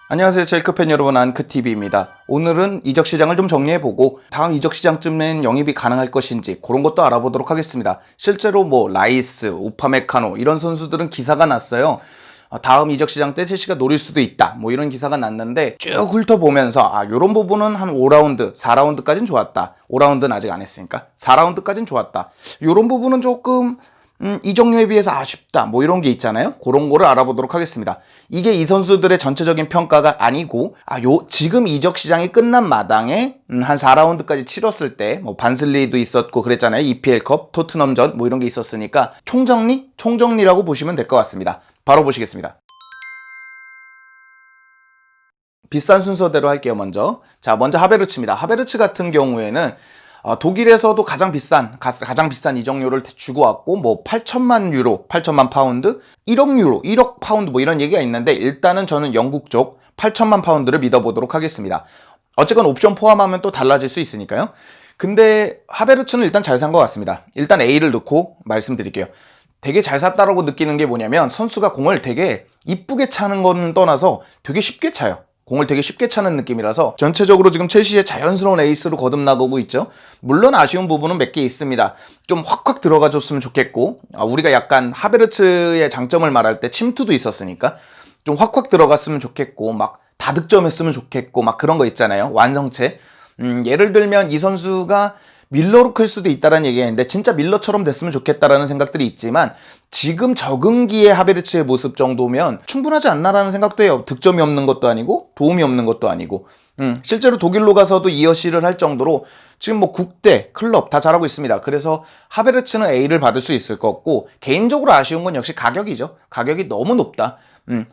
안녕하세요. 젤크팬 여러분, 안크TV입니다. 오늘은 이적시장을 좀 정리해보고 다음 이적시장쯤엔 영입이 가능할 것인지 그런 것도 알아보도록 하겠습니다. 실제로 라이스, 우파메카노 이런 선수들은 기사가 났어요. 다음 이적시장 때 첼시가 노릴 수도 있다 이런 기사가 났는데 쭉 훑어보면서 요런 부분은 한 5라운드, 4라운드까지는 좋았다. 5라운드는 아직 안 했으니까 4라운드까지는 좋았다. 요런 부분은 조금 이적료에 비해서 아쉽다 이런 게 있잖아요. 그런 거를 알아보도록 하겠습니다. 이게 이 선수들의 전체적인 평가가 아니고 지금 이적 시장이 끝난 마당에 한 4라운드까지 치렀을 때 반슬리도 있었고 그랬잖아요. EPL컵, 토트넘전 이런 게 있었으니까 총정리라고 보시면 될 것 같습니다. 바로 보시겠습니다. 비싼 순서대로 할게요. 먼저 하베르츠입니다. 하베르츠 같은 경우에는 독일에서도 가장 비싼 이적료를 주고 왔고 8천만 유로, 8천만 파운드, 1억 유로, 1억 파운드 이런 얘기가 있는데 일단은 저는 영국 쪽 8천만 파운드를 믿어보도록 하겠습니다. 어쨌건 옵션 포함하면 또 달라질 수 있으니까요. 근데 하베르츠는 일단 잘 산 것 같습니다. 일단 A를 넣고 말씀드릴게요. 되게 잘 샀다라고 느끼는 게 뭐냐면 선수가 공을 되게 이쁘게 차는 거는 떠나서 되게 쉽게 차요. 공을 되게 쉽게 차는 느낌이라서 전체적으로 지금 첼시의 자연스러운 에이스로 거듭나가고 있죠. 물론 아쉬운 부분은 몇 개 있습니다. 좀 확확 들어가줬으면 좋겠고 우리가 약간 하베르츠의 장점을 말할 때 침투도 있었으니까 좀 확확 들어갔으면 좋겠고 다득점했으면 좋겠고 그런 거 있잖아요. 완성체. 예를 들면 이 선수가 밀러로 클 수도 있다는 얘기가 있는데 진짜 밀러처럼 됐으면 좋겠다라는 생각들이 있지만 지금 적응기의 하베르츠의 모습 정도면 충분하지 않나라는 생각도 해요. 득점이 없는 것도 아니고 도움이 없는 것도 아니고 실제로 독일로 가서도 이어시를 할 정도로 지금 국대, 클럽 다 잘하고 있습니다. 그래서 하베르츠는 A를 받을 수 있을 것 같고 개인적으로 아쉬운 건 역시 가격이죠. 가격이 너무 높다.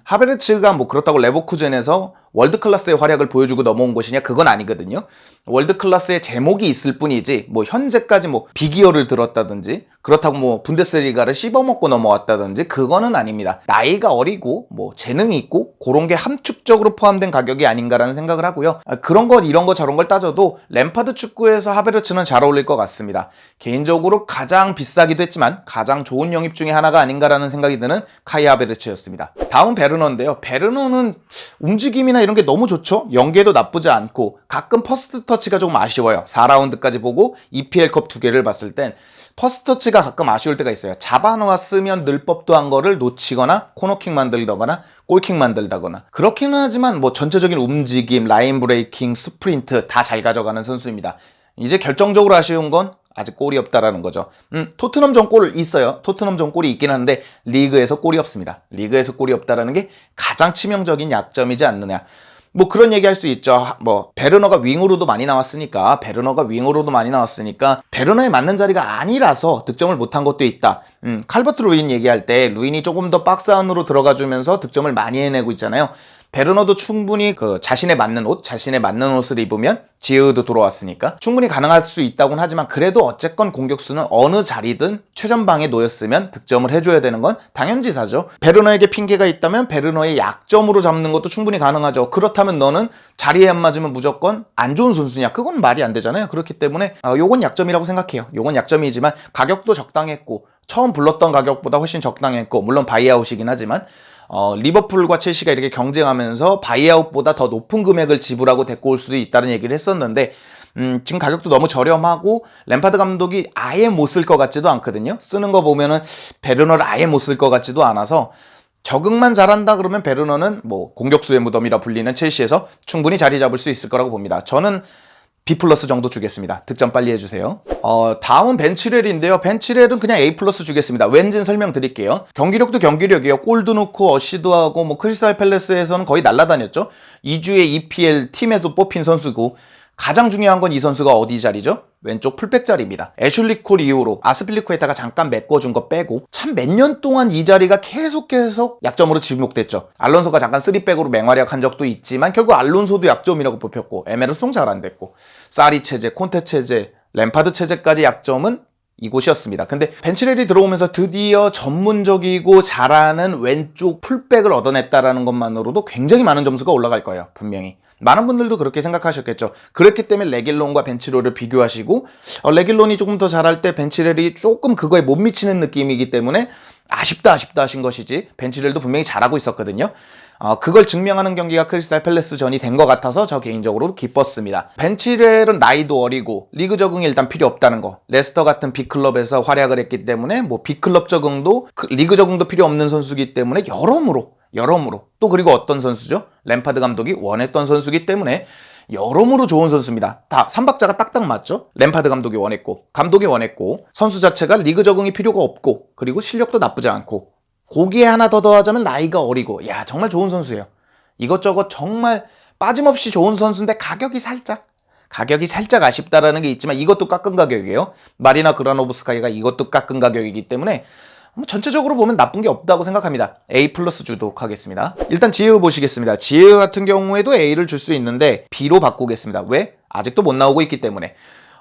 하베르츠가 그렇다고 레버쿠젠에서 월드클래스의 활약을 보여주고 넘어온 것이냐? 그건 아니거든요. 월드클래스의 제목이 있을 뿐이지 현재까지 비기어를 들었다든지 그렇다고 분데스리가를 씹어먹고 넘어왔다든지 그거는 아닙니다. 나이가 어리고 재능이 있고 그런 게 함축적으로 포함된 가격이 아닌가라는 생각을 하고요. 그런 것 이런 거 저런 걸 따져도 램파드 축구에서 하베르츠는 잘 어울릴 것 같습니다. 개인적으로 가장 비싸기도 했지만 가장 좋은 영입 중에 하나가 아닌가라는 생각이 드는 카이 하베르츠였습니다. 다음은 베르너인데요. 베르너는 움직임이나 이런 게 너무 좋죠. 연계도 나쁘지 않고 가끔 퍼스트 터치가 조금 아쉬워요. 4라운드까지 보고 EPL컵 2개를 봤을 땐 퍼스트 터치가 가끔 아쉬울 때가 있어요. 잡아놓았으면 늘 법도 한 거를 놓치거나 코너킥 만들거나 골킥 만들다거나 그렇기는 하지만 전체적인 움직임, 라인 브레이킹, 스프린트 다 잘 가져가는 선수입니다. 이제 결정적으로 아쉬운 건 아직 골이 없다라는 거죠. 토트넘전 골 있어요. 토트넘전 골이 있긴 한데 리그에서 골이 없습니다. 리그에서 골이 없다라는 게 가장 치명적인 약점이지 않느냐. 그런 얘기 할 수 있죠. 베르너가 윙으로도 많이 나왔으니까 베르너에 맞는 자리가 아니라서 득점을 못한 것도 있다. 칼버트 루인 얘기할 때 루인이 조금 더 박스 안으로 들어가주면서 득점을 많이 해내고 있잖아요. 베르너도 충분히 자신에 맞는 옷을 입으면 지우도 돌아왔으니까 충분히 가능할 수 있다곤 하지만 그래도 어쨌건 공격수는 어느 자리든 최전방에 놓였으면 득점을 해줘야 되는 건 당연지사죠. 베르너에게 핑계가 있다면 베르너의 약점으로 잡는 것도 충분히 가능하죠. 그렇다면 너는 자리에 안 맞으면 무조건 안 좋은 선수냐? 그건 말이 안 되잖아요. 그렇기 때문에 요건 약점이라고 생각해요. 요건 약점이지만 가격도 적당했고 처음 불렀던 가격보다 훨씬 적당했고 물론 바이아웃이긴 하지만 리버풀과 첼시가 이렇게 경쟁하면서 바이아웃보다 더 높은 금액을 지불하고 데리고 올 수도 있다는 얘기를 했었는데 지금 가격도 너무 저렴하고 램파드 감독이 아예 못 쓸 것 같지도 않거든요. 쓰는 거 보면은 베르너를 아예 못 쓸 것 같지도 않아서 적응만 잘한다 그러면 베르너는 공격수의 무덤이라 불리는 첼시에서 충분히 자리 잡을 수 있을 거라고 봅니다. 저는 B+ 정도 주겠습니다. 득점 빨리 해주세요. 다음은 벤치렐인데요. 벤치렐은 그냥 A+ 주겠습니다. 왠지는 설명드릴게요. 경기력도 경기력이에요. 골도 넣고 어시도 하고 크리스탈 팰레스에서는 거의 날아다녔죠. 2주의 EPL 팀에도 뽑힌 선수고 가장 중요한 건 이 선수가 어디 자리죠? 왼쪽 풀백 자리입니다. 애슐리 콜 이후로 아스필리쿠에타가 잠깐 메꿔준 거 빼고 참 몇 년 동안 이 자리가 계속 약점으로 지목됐죠. 알론소가 잠깐 3백으로 맹활약한 적도 있지만 결국 알론소도 약점이라고 뽑혔고 에메르송 잘 안 됐고 사리 체제, 콘테 체제, 램파드 체제까지 약점은 이곳이었습니다. 근데 벤치렐이 들어오면서 드디어 전문적이고 잘하는 왼쪽 풀백을 얻어냈다라는 것만으로도 굉장히 많은 점수가 올라갈 거예요. 분명히. 많은 분들도 그렇게 생각하셨겠죠. 그렇기 때문에 레길론과 벤치렐을 비교하시고 레길론이 조금 더 잘할 때 벤치렐이 조금 그거에 못 미치는 느낌이기 때문에 아쉽다 하신 것이지 벤치렐도 분명히 잘하고 있었거든요. 그걸 증명하는 경기가 크리스탈 팰리스 전이 된 것 같아서 저 개인적으로 기뻤습니다. 벤치렐은 나이도 어리고 리그 적응이 일단 필요 없다는 거. 레스터 같은 빅클럽에서 활약을 했기 때문에 뭐 빅클럽 적응도 리그 적응도 필요 없는 선수이기 때문에 여러모로 또 그리고 어떤 선수죠? 램파드 감독이 원했던 선수이기 때문에 여러모로 좋은 선수입니다. 다 삼박자가 딱딱 맞죠? 램파드 감독이 원했고 선수 자체가 리그 적응이 필요가 없고 그리고 실력도 나쁘지 않고 거기에 하나 더 더하자면 나이가 어리고 야 정말 좋은 선수예요. 이것저것 정말 빠짐없이 좋은 선수인데 가격이 살짝 아쉽다라는 게 있지만 이것도 깎은 가격이에요. 마리나 그라노브스카이가 이것도 깎은 가격이기 때문에 전체적으로 보면 나쁜 게 없다고 생각합니다. A 플러스 주도록 하겠습니다. 일단 지에어 보시겠습니다. 지에어 같은 경우에도 A를 줄 수 있는데 B로 바꾸겠습니다. 왜? 아직도 못 나오고 있기 때문에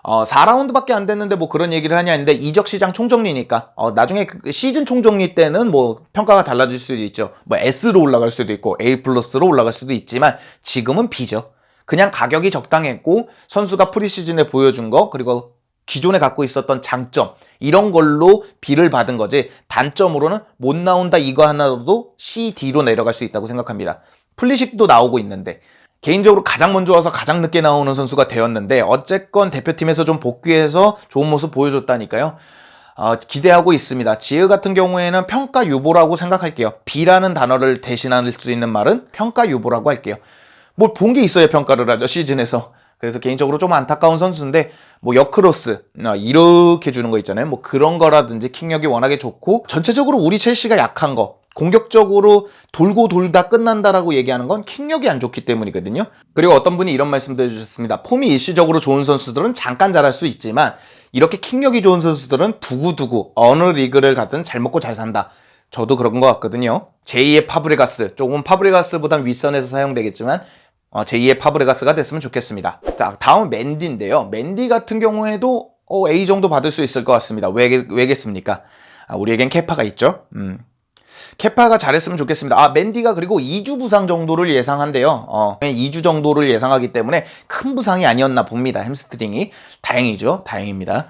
4라운드밖에 안 됐는데 뭐 그런 얘기를 하냐 했는데 이적 시장 총정리니까 나중에 시즌 총정리 때는 뭐 평가가 달라질 수도 있죠. 뭐 S로 올라갈 수도 있고 A 플러스로 올라갈 수도 있지만 지금은 B죠. 그냥 가격이 적당했고 선수가 프리시즌에 보여준 거 그리고 기존에 갖고 있었던 장점 이런 걸로 B를 받은 거지 단점으로는 못 나온다 이거 하나로도 C, D로 내려갈 수 있다고 생각합니다. 플리식도 나오고 있는데 개인적으로 가장 먼저 와서 가장 늦게 나오는 선수가 되었는데 어쨌건 대표팀에서 좀 복귀해서 좋은 모습 보여줬다니까요. 기대하고 있습니다. 지에어 같은 경우에는 평가 유보라고 생각할게요. B라는 단어를 대신할 수 있는 말은 평가 유보라고 할게요. 뭘 본 게 있어야 평가를 하죠 시즌에서. 그래서 개인적으로 좀 안타까운 선수인데 뭐 역크로스 이렇게 주는 거 있잖아요. 뭐 그런 거라든지 킥력이 워낙에 좋고 전체적으로 우리 첼시가 약한 거 공격적으로 돌고 돌다 끝난다라고 얘기하는 건 킥력이 안 좋기 때문이거든요. 그리고 어떤 분이 이런 말씀도 해주셨습니다. 폼이 일시적으로 좋은 선수들은 잠깐 잘할 수 있지만 이렇게 킥력이 좋은 선수들은 두고두고 어느 리그를 가든 잘 먹고 잘 산다. 저도 그런 것 같거든요. 제2의 파브레가스, 조금 파브레가스보단 윗선에서 사용되겠지만 제2의 파브레가스가 됐으면 좋겠습니다. 자, 다음은 맨디인데요. 맨디 같은 경우에도 A 정도 받을 수 있을 것 같습니다. 왜겠습니까? 우리에겐 케파가 있죠. 케파가 잘했으면 좋겠습니다. 맨디가 그리고 2주 부상 정도를 예상한대요. 2주 정도를 예상하기 때문에 큰 부상이 아니었나 봅니다. 햄스트링이. 다행이죠. 다행입니다.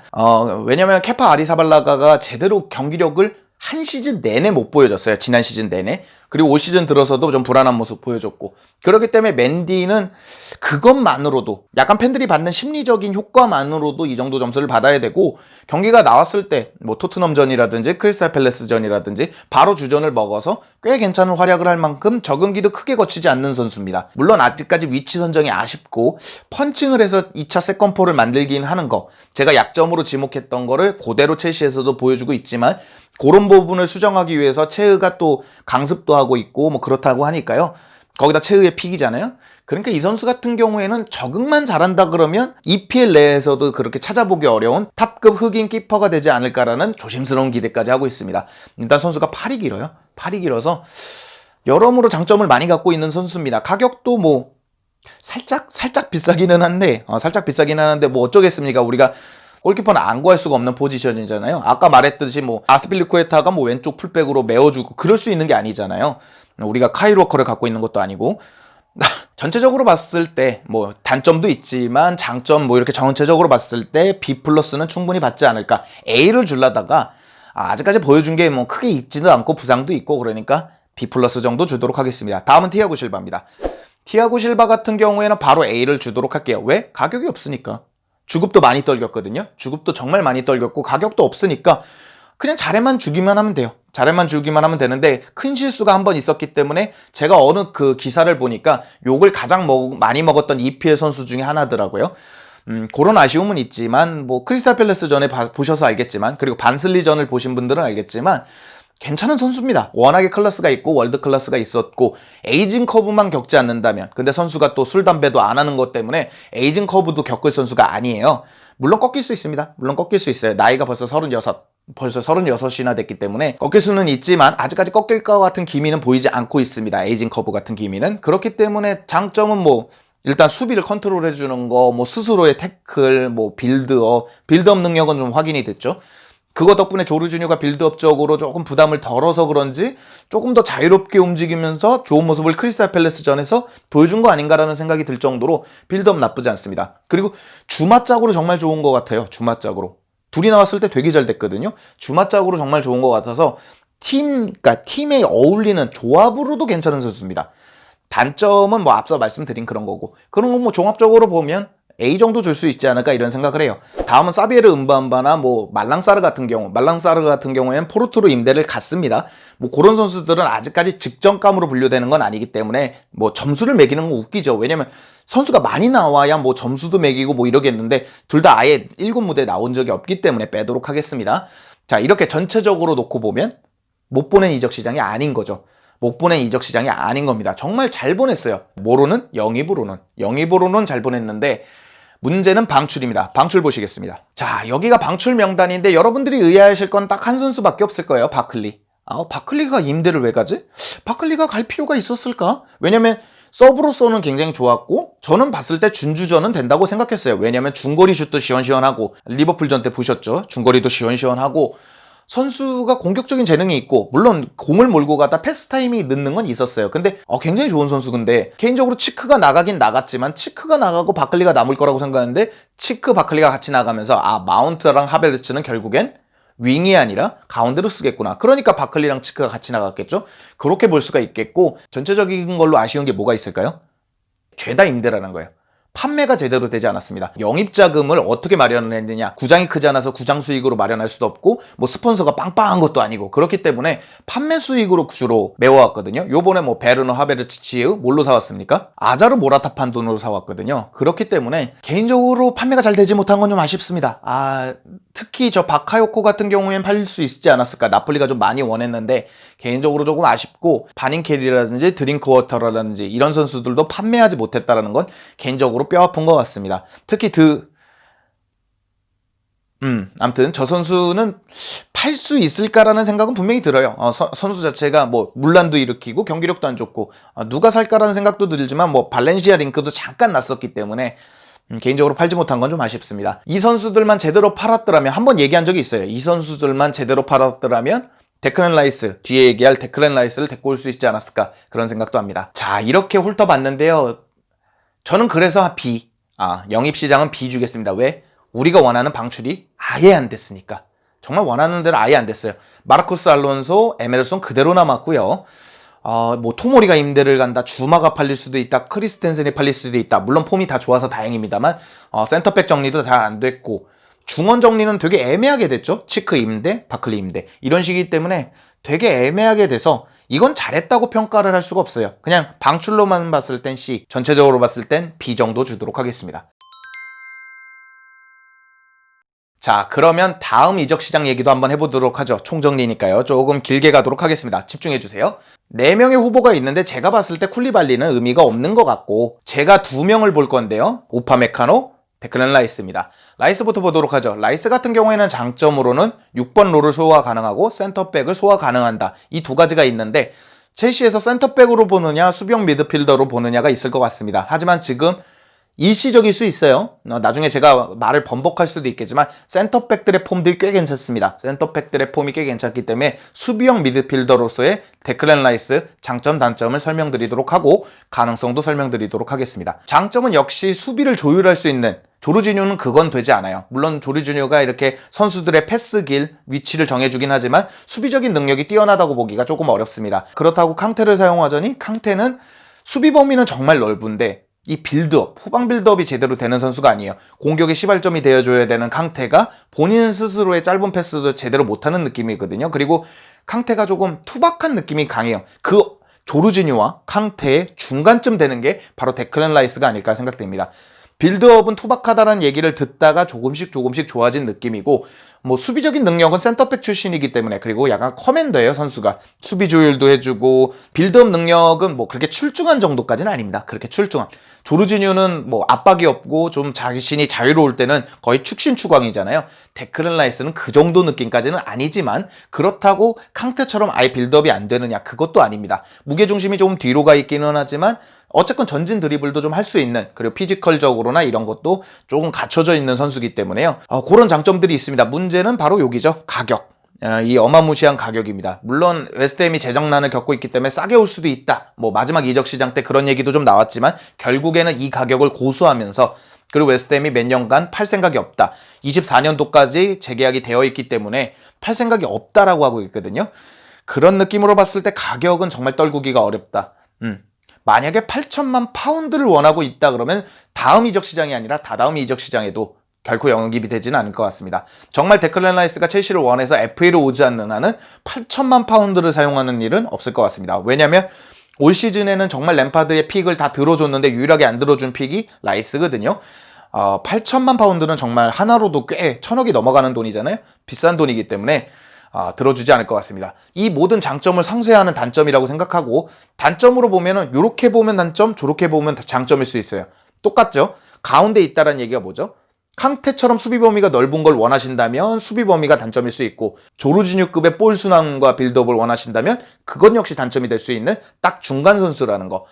왜냐면 케파 아리사발라가가 제대로 경기력을 한 시즌 내내 못 보여줬어요. 지난 시즌 내내. 그리고 올 시즌 들어서도 좀 불안한 모습 보여줬고 그렇기 때문에 맨디는 그것만으로도 약간 팬들이 받는 심리적인 효과만으로도 이 정도 점수를 받아야 되고 경기가 나왔을 때 뭐 토트넘전이라든지 크리스탈 팰리스전이라든지 바로 주전을 먹어서 꽤 괜찮은 활약을 할 만큼 적응기도 크게 거치지 않는 선수입니다. 물론 아직까지 위치 선정이 아쉽고 펀칭을 해서 2차 세컨포를 만들긴 하는 거 제가 약점으로 지목했던 거를 그대로 첼시에서도 보여주고 있지만 그런 부분을 수정하기 위해서 체으가 또 강습도 하고 있고 뭐 그렇다고 하니까요. 거기다 체으의 픽이잖아요. 그러니까 이 선수 같은 경우에는 적응만 잘한다 그러면 EPL 내에서도 그렇게 찾아보기 어려운 탑급 흑인 키퍼가 되지 않을까라는 조심스러운 기대까지 하고 있습니다. 일단 선수가 팔이 길어요. 팔이 길어서 여러모로 장점을 많이 갖고 있는 선수입니다. 가격도 뭐 살짝 비싸기는 한데 뭐 어쩌겠습니까? 우리가 골키퍼는 안 구할 수가 없는 포지션이잖아요. 아까 말했듯이 뭐 아스필리쿠에타가 뭐 왼쪽 풀백으로 메워주고 그럴 수 있는 게 아니잖아요. 우리가 카일 워커를 갖고 있는 것도 아니고 전체적으로 봤을 때 뭐 단점도 있지만 장점 뭐 이렇게 전체적으로 봤을 때 B 플러스는 충분히 받지 않을까. A를 주려다가 아직까지 보여준 게 뭐 크게 있지도 않고 부상도 있고 그러니까 B 플러스 정도 주도록 하겠습니다. 다음은 티아고 실바입니다. 티아고 실바 같은 경우에는 바로 A를 주도록 할게요. 왜? 가격이 없으니까. 주급도 많이 떨겼거든요. 주급도 정말 많이 떨겼고 가격도 없으니까 그냥 잘해만 주기만 하면 돼요. 잘해만 주기만 하면 되는데 큰 실수가 한 번 있었기 때문에 제가 어느 그 기사를 보니까 욕을 가장 많이 먹었던 EPL 선수 중에 하나더라고요. 그런 아쉬움은 있지만 뭐 크리스탈 팰리스 전에 보셔서 알겠지만 그리고 반슬리 전을 보신 분들은 알겠지만 괜찮은 선수입니다. 워낙에 클래스가 있고 월드 클래스가 있었고 에이징 커브만 겪지 않는다면 근데 선수가 또 술 담배도 안 하는 것 때문에 에이징 커브도 겪을 선수가 아니에요. 물론 꺾일 수 있습니다. 물론 꺾일 수 있어요. 나이가 벌써 36이나 됐기 때문에 꺾일 수는 있지만 아직까지 꺾일 것 같은 기미는 보이지 않고 있습니다. 에이징 커브 같은 기미는. 그렇기 때문에 장점은 뭐 일단 수비를 컨트롤 해주는 거, 뭐 스스로의 태클, 뭐 빌드업 능력은 좀 확인이 됐죠. 그거 덕분에 조르지뉴가 빌드업적으로 조금 부담을 덜어서 그런지 조금 더 자유롭게 움직이면서 좋은 모습을 크리스탈 팰리스 전에서 보여준 거 아닌가라는 생각이 들 정도로 빌드업 나쁘지 않습니다. 그리고 주마짝으로 정말 좋은 것 같아요. 주마짝으로. 둘이 나왔을 때 되게 잘 됐거든요. 주마짝으로 정말 좋은 것 같아서 그러니까 팀에 어울리는 조합으로도 괜찮은 선수입니다. 단점은 뭐 앞서 말씀드린 그런 거고, 그런 거 뭐 종합적으로 보면 A 정도 줄 수 있지 않을까 이런 생각을 해요. 다음은 사비에르 음바음바나 뭐 말랑사르 같은 경우에는 포르투로 임대를 갔습니다. 뭐 그런 선수들은 아직까지 직전감으로 분류되는 건 아니기 때문에 뭐 점수를 매기는 건 웃기죠. 왜냐면 선수가 많이 나와야 뭐 점수도 매기고 뭐 이러겠는데 둘 다 아예 1군 무대에 나온 적이 없기 때문에 빼도록 하겠습니다. 자, 이렇게 전체적으로 놓고 보면 못 보낸 이적 시장이 아닌 거죠. 못 보낸 이적 시장이 아닌 겁니다. 정말 잘 보냈어요. 뭐로는? 영입으로는 잘 보냈는데 문제는 방출입니다. 방출 보시겠습니다. 자, 여기가 방출 명단인데 여러분들이 의아하실 건 딱 한 선수밖에 없을 거예요. 바클리. 바클리가 임대를 왜 가지? 바클리가 갈 필요가 있었을까? 왜냐면 서브로서는 굉장히 좋았고 저는 봤을 때 준주전은 된다고 생각했어요. 왜냐면 중거리 슛도 시원시원하고 리버풀전 때 보셨죠? 중거리도 시원시원하고 선수가 공격적인 재능이 있고 물론 공을 몰고 가다 패스 타이밍이 늦는 건 있었어요. 근데 굉장히 좋은 선수. 근데 개인적으로 치크가 나가긴 나갔지만 치크가 나가고 바클리가 남을 거라고 생각했는데 치크 바클리가 같이 나가면서 마운트랑 하베르츠는 결국엔 윙이 아니라 가운데로 쓰겠구나. 그러니까 바클리랑 치크가 같이 나갔겠죠. 그렇게 볼 수가 있겠고 전체적인 걸로 아쉬운 게 뭐가 있을까요? 죄다 임대라는 거예요. 판매가 제대로 되지 않았습니다. 영입자금을 어떻게 마련을 했느냐. 구장이 크지 않아서 구장 수익으로 마련할 수도 없고 뭐 스폰서가 빵빵한 것도 아니고 그렇기 때문에 판매 수익으로 주로 메워왔거든요. 요번에 뭐 베르너, 하베르츠, 지우 뭘로 사왔습니까? 아자르 모라타 판 돈으로 사왔거든요. 그렇기 때문에 개인적으로 판매가 잘 되지 못한 건 좀 아쉽습니다. 특히 저 바카요코 같은 경우엔 팔릴 수 있지 않았을까. 나폴리가 좀 많이 원했는데 개인적으로 조금 아쉽고 바닌켈이라든지 드링크워터라든지 이런 선수들도 판매하지 못했다라는 건 개인적으로 뼈아픈 것 같습니다. 특히 아무튼 저 선수는 팔 수 있을까라는 생각은 분명히 들어요. 선수 자체가 뭐 문란도 일으키고 경기력도 안 좋고 누가 살까라는 생각도 들지만 뭐 발렌시아 링크도 잠깐 났었기 때문에 개인적으로 팔지 못한 건 좀 아쉽습니다. 이 선수들만 제대로 팔았더라면 한번 얘기한 적이 있어요. 이 선수들만 제대로 팔았더라면 데클랜 라이스, 뒤에 얘기할 데클랜 라이스를 데리고 올 수 있지 않았을까 그런 생각도 합니다. 자, 이렇게 훑어봤는데요. 저는 그래서 B, 영입시장은 B 주겠습니다. 왜? 우리가 원하는 방출이 아예 안 됐으니까. 정말 원하는 대로 아예 안 됐어요. 마르코스 알론소, 에메르손 그대로 남았고요. 뭐 토모리가 임대를 간다, 주마가 팔릴 수도 있다, 크리스텐센이 팔릴 수도 있다. 물론 폼이 다 좋아서 다행입니다만 센터백 정리도 잘 안 됐고 중원 정리는 되게 애매하게 됐죠. 치크 임대, 바클리 임대 이런 식이기 때문에 되게 애매하게 돼서 이건 잘했다고 평가를 할 수가 없어요. 그냥 방출로만 봤을 땐 C, 전체적으로 봤을 땐 B 정도 주도록 하겠습니다. 자, 그러면 다음 이적시장 얘기도 한번 해보도록 하죠. 총정리니까요. 조금 길게 가도록 하겠습니다. 집중해주세요. 4명의 후보가 있는데 제가 봤을 때 쿨리발리는 의미가 없는 것 같고 제가 2명을 볼 건데요. 우파메카노, 데클랜 라이스입니다. 라이스부터 보도록 하죠. 라이스 같은 경우에는 장점으로는 6번 롤을 소화 가능하고 센터백을 소화 가능한다. 이 두 가지가 있는데 첼시에서 센터백으로 보느냐 수비형 미드필더로 보느냐가 있을 것 같습니다. 하지만 지금 일시적일 수 있어요. 나중에 제가 말을 번복할 수도 있겠지만 센터백들의 폼들이 꽤 괜찮습니다. 센터백들의 폼이 꽤 괜찮기 때문에 수비형 미드필더로서의 데클랜 라이스 장점 단점을 설명드리도록 하고 가능성도 설명드리도록 하겠습니다. 장점은 역시 수비를 조율할 수 있는 조르지뉴는 그건 되지 않아요. 물론 조르지뉴가 이렇게 선수들의 패스길, 위치를 정해주긴 하지만 수비적인 능력이 뛰어나다고 보기가 조금 어렵습니다. 그렇다고 캉테를 사용하자니 캉테는 수비 범위는 정말 넓은데 이 빌드업, 후방 빌드업이 제대로 되는 선수가 아니에요. 공격의 시발점이 되어줘야 되는 캉테가 본인 스스로의 짧은 패스도 제대로 못하는 느낌이거든요. 그리고 캉테가 조금 투박한 느낌이 강해요. 그 조르지뉴와 캉테의 중간쯤 되는 게 바로 데클랜 라이스가 아닐까 생각됩니다. 빌드업은 투박하다는 얘기를 듣다가 조금씩 좋아진 느낌이고 뭐 수비적인 능력은 센터백 출신이기 때문에 그리고 약간 커맨더예요 선수가. 수비 조율도 해주고 빌드업 능력은 뭐 그렇게 출중한 정도까지는 아닙니다. 그렇게 출중한. 조르지뉴는 뭐 압박이 없고 좀 자신이 자유로울 때는 거의 축신추광이잖아요. 데클랜 라이스는 그 정도 느낌까지는 아니지만 그렇다고 캉테처럼 아예 빌드업이 안 되느냐 그것도 아닙니다. 무게중심이 조금 뒤로 가 있기는 하지만 어쨌건 전진 드리블도 좀 할 수 있는 그리고 피지컬적으로나 이런 것도 조금 갖춰져 있는 선수이기 때문에요. 그런 장점들이 있습니다. 문제는 바로 여기죠. 가격. 이 어마무시한 가격입니다. 물론 웨스트햄이 재정난을 겪고 있기 때문에 싸게 올 수도 있다. 뭐 마지막 이적 시장 때 그런 얘기도 좀 나왔지만 결국에는 이 가격을 고수하면서 그리고 웨스트햄이 몇 년간 팔 생각이 없다. 24년도까지 재계약이 되어 있기 때문에 팔 생각이 없다라고 하고 있거든요. 그런 느낌으로 봤을 때 가격은 정말 떨구기가 어렵다. 만약에 8천만 파운드를 원하고 있다 그러면 다음 이적 시장이 아니라 다다음 이적 시장에도 결코 영입이 되지는 않을 것 같습니다. 정말 데클랜 라이스가 첼시를 원해서 FA로 오지 않는 한은 8천만 파운드를 사용하는 일은 없을 것 같습니다. 왜냐하면 올 시즌에는 정말 램파드의 픽을 다 들어줬는데 유일하게 안 들어준 픽이 라이스거든요. 8천만 파운드는 정말 하나로도 꽤 1,000억이 넘어가는 돈이잖아요. 비싼 돈이기 때문에 들어주지 않을 것 같습니다. 이 모든 장점을 상쇄하는 단점이라고 생각하고, 단점으로 보면은 요렇게 보면 단점, 저렇게 보면 장점일 수 있어요. 똑같죠? 가운데 있다라는 얘기가 뭐죠? 캉테처럼 수비 범위가 넓은 걸 원하신다면 수비 범위가 단점일 수 있고, 조르지뉴급의 볼 순환과 빌드업을 원하신다면 그건 역시 단점이 될 수 있는 딱 중간 선수라는 거.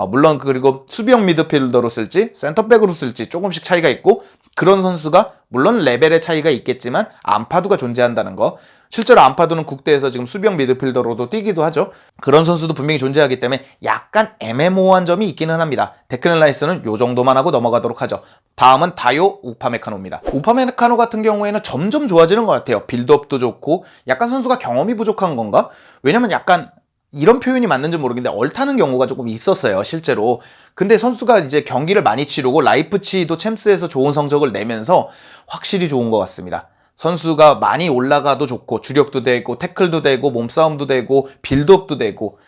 물론 그리고 수비형 미드필더로 쓸지 센터백으로 쓸지 조금씩 차이가 있고, 그런 선수가 물론 레벨의 차이가 있겠지만 안파두가 존재한다는 거. 실제로 안파두는 국대에서 지금 수비형 미드필더로도 뛰기도 하죠. 그런 선수도 분명히 존재하기 때문에 약간 애매모호한 점이 있기는 합니다. 데클랜 라이스는 요 정도만 하고 넘어가도록 하죠. 다음은 다요 우파메카노입니다. 우파메카노 같은 경우에는 점점 좋아지는 것 같아요. 빌드업도 좋고, 약간 선수가 경험이 부족한 건가? 왜냐면 약간 이런 표현이 맞는지 모르겠는데 얼타는 경우가 조금 있었어요, 실제로. 근데 선수가 이제 경기를 많이 치르고 라이프치히도 챔스에서 좋은 성적을 내면서 확실히 좋은 것 같습니다. 선수가 많이 올라가도 좋고, 주력도 되고, 태클도 되고, 몸싸움도 되고, 빌드업도 되고,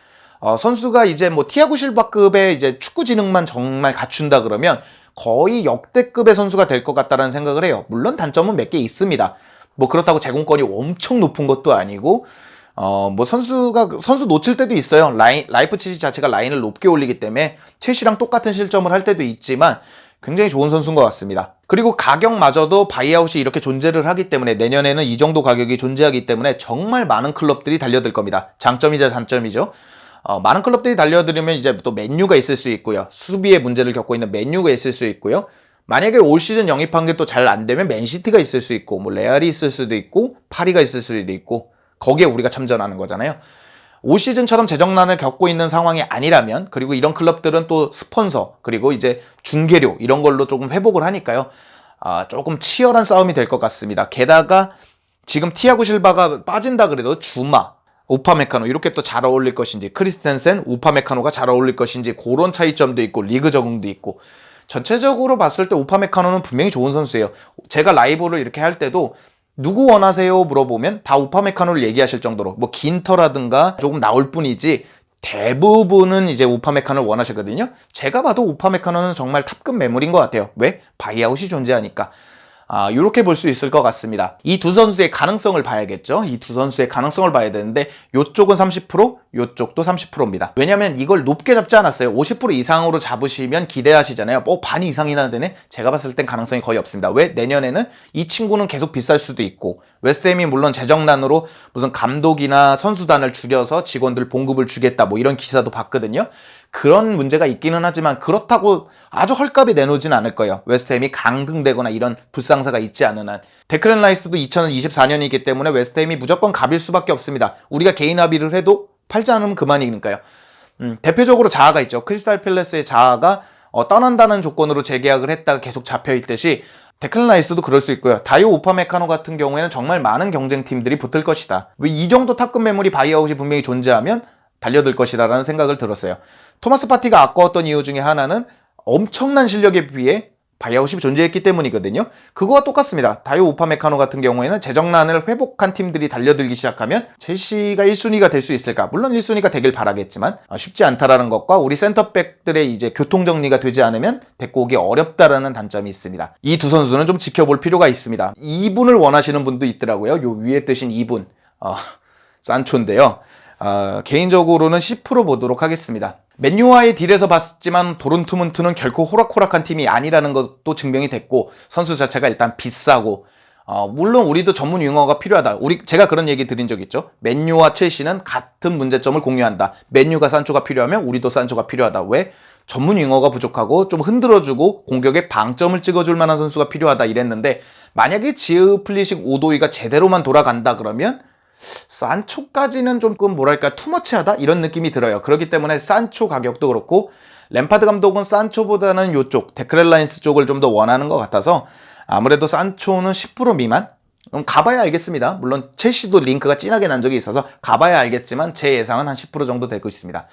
선수가 이제 뭐 티아고 실바급의 이제 축구 지능만 정말 갖춘다 그러면 거의 역대급의 선수가 될 것 같다라는 생각을 해요. 물론 단점은 몇 개 있습니다. 뭐 그렇다고 제공권이 엄청 높은 것도 아니고, 뭐 선수 놓칠 때도 있어요. 라이프치히 자체가 라인을 높게 올리기 때문에 첼시랑 똑같은 실점을 할 때도 있지만 굉장히 좋은 선수인 것 같습니다. 그리고 가격마저도 바이아웃이 이렇게 존재를 하기 때문에 내년에는 이 정도 가격이 존재하기 때문에 정말 많은 클럽들이 달려들 겁니다. 장점이자 단점이죠. 많은 클럽들이 달려들으면 이제 또 맨유가 있을 수 있고요. 수비에 문제를 겪고 있는 맨유가 있을 수 있고요. 만약에 올 시즌 영입한 게 또 잘 안 되면 맨시티가 있을 수 있고, 뭐 레알이 있을 수도 있고, 파리가 있을 수도 있고, 거기에 우리가 참전하는 거잖아요. 올 시즌처럼 재정난을 겪고 있는 상황이 아니라면, 그리고 이런 클럽들은 또 스폰서, 그리고 이제 중계료 이런 걸로 조금 회복을 하니까요. 조금 치열한 싸움이 될 것 같습니다. 게다가 지금 티아고 실바가 빠진다 그래도 주마, 우파메카노 이렇게 또 잘 어울릴 것인지, 크리스텐센, 우파메카노가 잘 어울릴 것인지, 그런 차이점도 있고 리그 적응도 있고, 전체적으로 봤을 때 우파메카노는 분명히 좋은 선수예요. 제가 라이브를 이렇게 할 때도 누구 원하세요? 물어보면 다 우파메카노를 얘기하실 정도로, 뭐 긴터라든가 조금 나올 뿐이지 대부분은 이제 우파메카노를 원하시거든요. 제가 봐도 우파메카노는 정말 탑급 매물인 것 같아요. 왜? 바이아웃이 존재하니까. 이렇게 볼 수 있을 것 같습니다. 이 두 선수의 가능성을 봐야겠죠. 이 두 선수의 가능성을 봐야 되는데, 요쪽은 30%, 요쪽도 30%입니다. 왜냐면 이걸 높게 잡지 않았어요. 50% 이상으로 잡으시면 기대하시잖아요. 반 이상이나 되네? 제가 봤을 땐 가능성이 거의 없습니다. 왜? 내년에는 이 친구는 계속 비쌀 수도 있고, 웨스트햄이 물론 재정난으로 무슨 감독이나 선수단을 줄여서 직원들 봉급을 주겠다, 뭐 이런 기사도 봤거든요. 그런 문제가 있기는 하지만 그렇다고 아주 헐값에 내놓진 않을 거예요. 웨스트햄이 강등되거나 이런 불상사가 있지 않은 한. 데클랜 라이스도 2024년이기 때문에 웨스트햄이 무조건 갑일 수밖에 없습니다. 우리가 개인 합의를 해도 팔지 않으면 그만이니까요. 대표적으로 자하가 있죠. 크리스탈 팰레스의 자하가 떠난다는 조건으로 재계약을 했다가 계속 잡혀있듯이 데클랜 라이스도 그럴 수 있고요. 다이오 우파메카노 같은 경우에는 정말 많은 경쟁팀들이 붙을 것이다. 왜 이 정도 탑급 매물이 바이아웃이 분명히 존재하면 달려들 것이다 라는 생각을 들었어요. 토마스 파티가 아까웠던 이유 중에 하나는 엄청난 실력에 비해 바이아웃이 존재했기 때문이거든요. 그거와 똑같습니다. 다이오 우파메카노 같은 경우에는 재정난을 회복한 팀들이 달려들기 시작하면 첼시가 1순위가 될 수 있을까? 물론 1순위가 되길 바라겠지만 쉽지 않다라는 것과 우리 센터백들의 이제 교통정리가 되지 않으면 데리고 오기 어렵다라는 단점이 있습니다. 이 두 선수는 좀 지켜볼 필요가 있습니다. 2분을 원하시는 분도 있더라고요. 요 위에 뜨신 2분 산초인데요. 개인적으로는 10% 보도록 하겠습니다. 맨유와의 딜에서 봤지만 도른트문트는 결코 호락호락한 팀이 아니라는 것도 증명이 됐고, 선수 자체가 일단 비싸고, 물론 우리도 전문 윙어가 필요하다. 제가 그런 얘기 드린 적 있죠. 맨유와 첼시는 같은 문제점을 공유한다. 맨유가 산초가 필요하면 우리도 산초가 필요하다. 왜? 전문 윙어가 부족하고 좀 흔들어주고 공격에 방점을 찍어줄 만한 선수가 필요하다 이랬는데, 만약에 지으 플리식 오도이가 제대로만 돌아간다 그러면 산초까지는 조금 뭐랄까 투머치하다 이런 느낌이 들어요. 그렇기 때문에 산초 가격도 그렇고, 램파드 감독은 산초보다는 요쪽 데클랜 라이스 쪽을 좀 더 원하는 것 같아서 아무래도 산초는 10% 미만, 가봐야 알겠습니다. 물론 첼시도 링크가 진하게 난 적이 있어서 가봐야 알겠지만 제 예상은 한 10% 정도 되고 있습니다.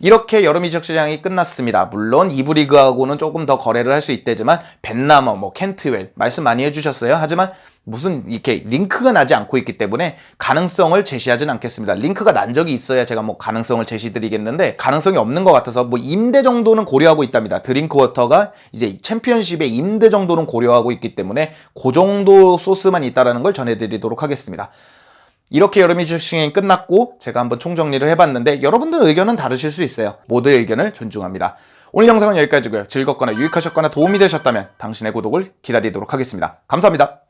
이렇게 여름 이적 시장이 끝났습니다. 물론 2부 리그하고는 조금 더 거래를 할 수 있대지만 벤나머, 켄트웰 말씀 많이 해주셨어요. 하지만 무슨 이렇게 링크가 나지 않고 있기 때문에 가능성을 제시하진 않겠습니다. 링크가 난 적이 있어야 제가 가능성을 제시드리겠는데 가능성이 없는 것 같아서 임대 정도는 고려하고 있답니다. 드링크워터가 이제 챔피언십의 임대 정도는 고려하고 있기 때문에 그 정도 소스만 있다라는 걸 전해드리도록 하겠습니다. 이렇게 여름 이적 시장이 끝났고 제가 한번 총정리를 해봤는데 여러분들 의견은 다르실 수 있어요. 모두의 의견을 존중합니다. 오늘 영상은 여기까지고요. 즐겁거나 유익하셨거나 도움이 되셨다면 당신의 구독을 기다리도록 하겠습니다. 감사합니다.